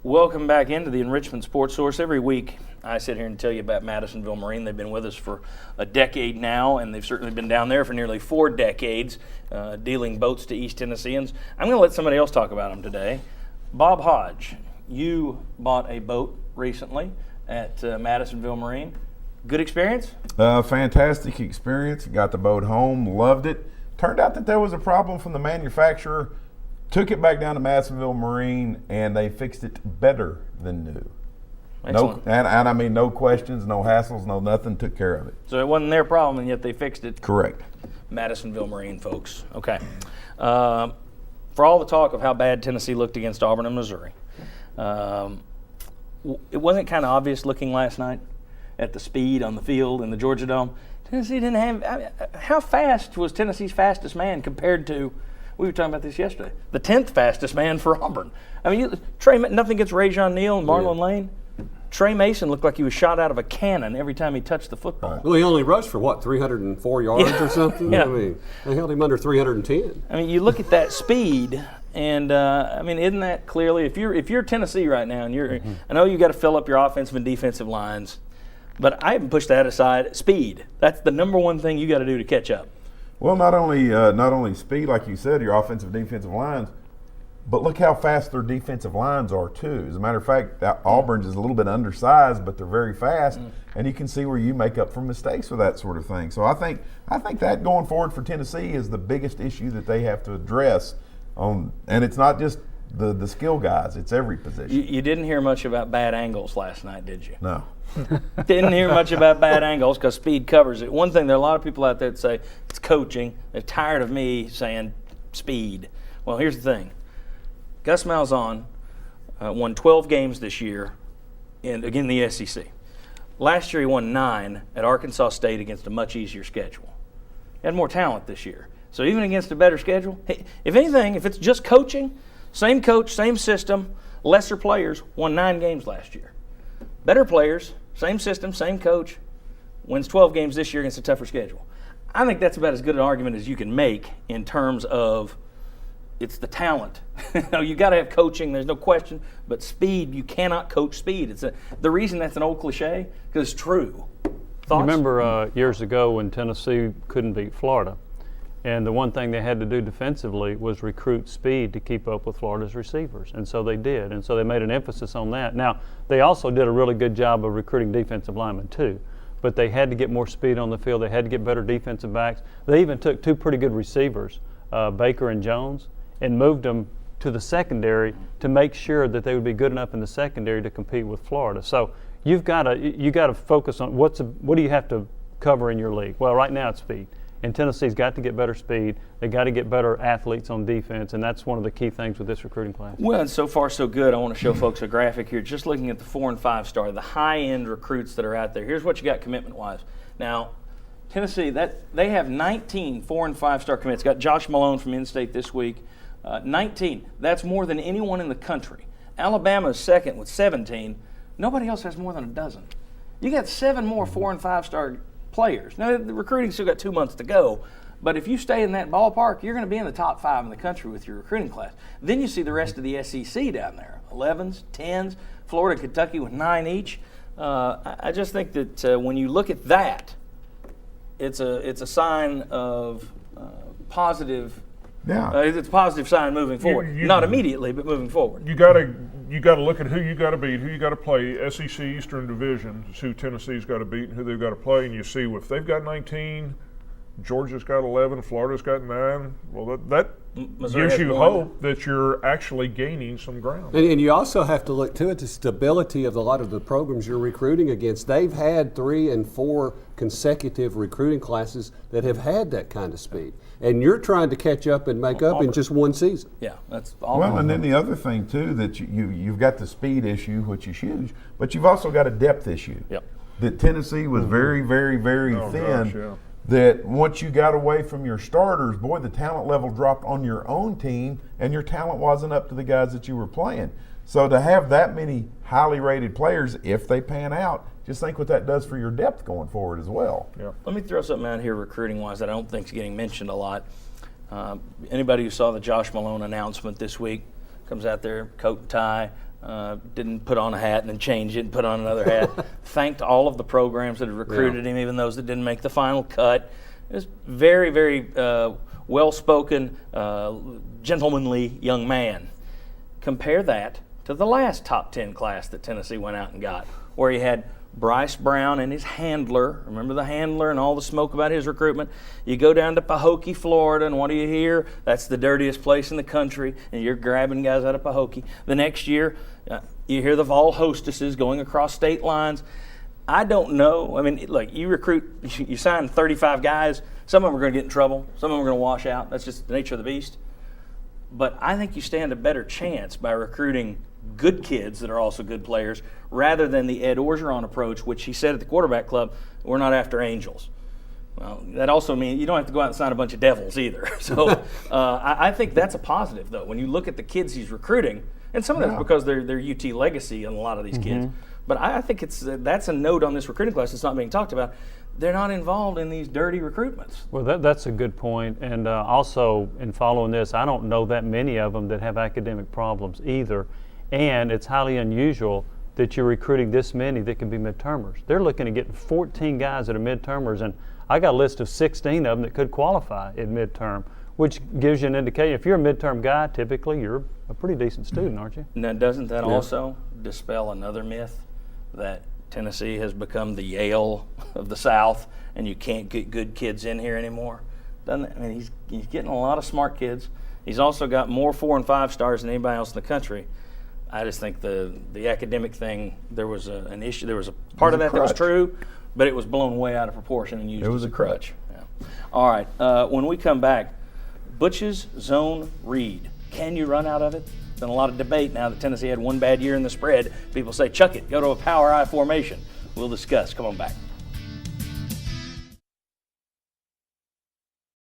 Welcome back into the Enrichment Sports Source. Every week I sit here and tell you about Madisonville Marine. They've been with us for a decade now, and they've certainly been down there for nearly 4 decades, dealing boats to East Tennesseans. I'm going to let somebody else talk about them today. Bob Hodge, you bought a boat recently at Madisonville Marine. Good experience? Fantastic experience. Got the boat home, loved it. Turned out that there was a problem from the manufacturer. Took it back down to Madisonville Marine, and they fixed it better than new. Excellent. And I mean, no questions, no hassles, no nothing. Took care of it. So it wasn't their problem, and yet they fixed it. Correct. Madisonville Marine, folks. Okay. For all the talk of how bad Tennessee looked against Auburn and Missouri, it wasn't kind of obvious looking last night at the speed on the field in the Georgia Dome. Tennessee didn't have. How fast was Tennessee's fastest man compared to? We were talking about this yesterday. The 10th fastest man for Auburn. I mean, nothing against Rajon Neal and Marlon Lane. Trey Mason looked like he was shot out of a cannon every time he touched the football. Well, he only rushed for, 304 yards or something? Yeah. I mean, they held him under 310. I mean, you look at that speed, and I mean, isn't that clearly, if you're Tennessee right now, and I know you got to fill up your offensive and defensive lines, but I haven't pushed that aside. Speed. That's the number one thing you got to do to catch up. Well, not only speed, like you said, your offensive defensive lines, but look how fast their defensive lines are too. As a matter of fact, Auburn's is a little bit undersized, but they're very fast, and you can see where you make up for mistakes with that sort of thing. So I think that going forward for Tennessee is the biggest issue that they have to address. And it's not just the skill guys; it's every position. You didn't hear much about bad angles last night, did you? No. Didn't hear much about bad angles because speed covers it. One thing, there are a lot of people out there that say it's coaching. They're tired of me saying speed. Well, here's the thing. Gus Malzahn won 12 games this year in the SEC. Last year he won 9 at Arkansas State against a much easier schedule. He had more talent this year. So even against a better schedule, if anything, if it's just coaching, same coach, same system, lesser players, won 9 games last year. Better players, same system, same coach, wins 12 games this year against a tougher schedule. I think that's about as good an argument as you can make in terms of it's the talent. You got to have coaching, there's no question, but speed, you cannot coach speed. The reason that's an old cliche, because it's true. Thoughts? You remember years ago when Tennessee couldn't beat Florida, and the one thing they had to do defensively was recruit speed to keep up with Florida's receivers, and so they did, and so they made an emphasis on that. Now, they also did a really good job of recruiting defensive linemen too, but they had to get more speed on the field. They had to get better defensive backs. They even took 2 pretty good receivers, Baker and Jones, and moved them to the secondary to make sure that they would be good enough in the secondary to compete with Florida. So you got to focus on what do you have to cover in your league? Well, right now it's speed. And Tennessee's got to get better speed. They've got to get better athletes on defense, and that's one of the key things with this recruiting class. Well, and so far so good. I want to show folks a graphic here, just looking at the 4 and 5 star, the high-end recruits that are out there. Here's what you got commitment-wise. Now, Tennessee, they have 19 4 and 5 star commits. Got Josh Malone from in-state this week. 19. That's more than anyone in the country. Alabama is second with 17. Nobody else has more than a dozen. You got 7 more 4 and 5 star players. Now, the recruiting still got 2 months to go, but if you stay in that ballpark, you're going to be in the top 5 in the country with your recruiting class. Then you see the rest of the SEC down there, 11s, 10s, Florida, Kentucky with 9 each. I just think that when you look at that, it's a sign of positive. Yeah. It's a positive sign moving forward. Not immediately, but moving forward. You got to look at who you got to beat, who you got to play. SEC Eastern Division is who Tennessee's got to beat and who they've got to play, and you see if they've got 19, Georgia's got 11, Florida's got 9. Well, that gives you hope that you're actually gaining some ground. And you also have to look, too, at the stability of a lot of the programs you're recruiting against. They've had 3 and 4 consecutive recruiting classes that have had that kind of speed. And you're trying to catch up and make up in just one season. Yeah, that's all. Well, and then the other thing, too, that you've got the speed issue, which is huge, but you've also got a depth issue. Yep. That Tennessee was very, very, very thin. Gosh, yeah. That once you got away from your starters, boy, the talent level dropped on your own team, and your talent wasn't up to the guys that you were playing. So to have that many highly rated players, if they pan out, just think what that does for your depth going forward as well. Yeah. Let me throw something out here recruiting-wise that I don't think is getting mentioned a lot. Anybody who saw the Josh Malone announcement this week, comes out there, coat and tie, didn't put on a hat and then change it and put on another hat. Thanked all of the programs that had recruited him, even those that didn't make the final cut. It was very, very well-spoken, gentlemanly young man. Compare that to the last top 10 class that Tennessee went out and got, where he had Bryce Brown and his handler. Remember the handler and all the smoke about his recruitment? You go down to Pahokee, Florida, and what do you hear? That's the dirtiest place in the country, and you're grabbing guys out of Pahokee. The next year, you hear the Vol hostesses going across state lines. I don't know. I mean, look, you sign 35 guys. Some of them are going to get in trouble. Some of them are going to wash out. That's just the nature of the beast. But I think you stand a better chance by recruiting good kids that are also good players rather than the Ed Orgeron approach, which he said at the quarterback club, we're not after angels. Well, that also means you don't have to go out and sign a bunch of devils either. So I think that's a positive, though. When you look at the kids he's recruiting, and some of that's because they're UT legacy in a lot of these kids, but I think that's a note on this recruiting class that's not being talked about. They're not involved in these dirty recruitments. Well, that's a good point. And also, in following this, I don't know that many of them that have academic problems either. And it's highly unusual that you're recruiting this many that can be midtermers. They're looking at getting 14 guys that are midtermers, and I got a list of 16 of them that could qualify at midterm, which gives you an indication. If you're a midterm guy, typically you're a pretty decent student, aren't you? Now, doesn't that also dispel another myth that Tennessee has become the Yale of the South and you can't get good kids in here anymore? Doesn't it? I mean, he's getting a lot of smart kids. He's also got more 4 and 5 stars than anybody else in the country. I just think the academic thing, there was an issue. There was a part of that was true, but it was blown way out of proportion and used as a crutch. Yeah. All right. When we come back, Butch's zone read. Can you run out of it? Been a lot of debate now that Tennessee had one bad year in the spread. People say, chuck it, go to a power I formation. We'll discuss. Come on back.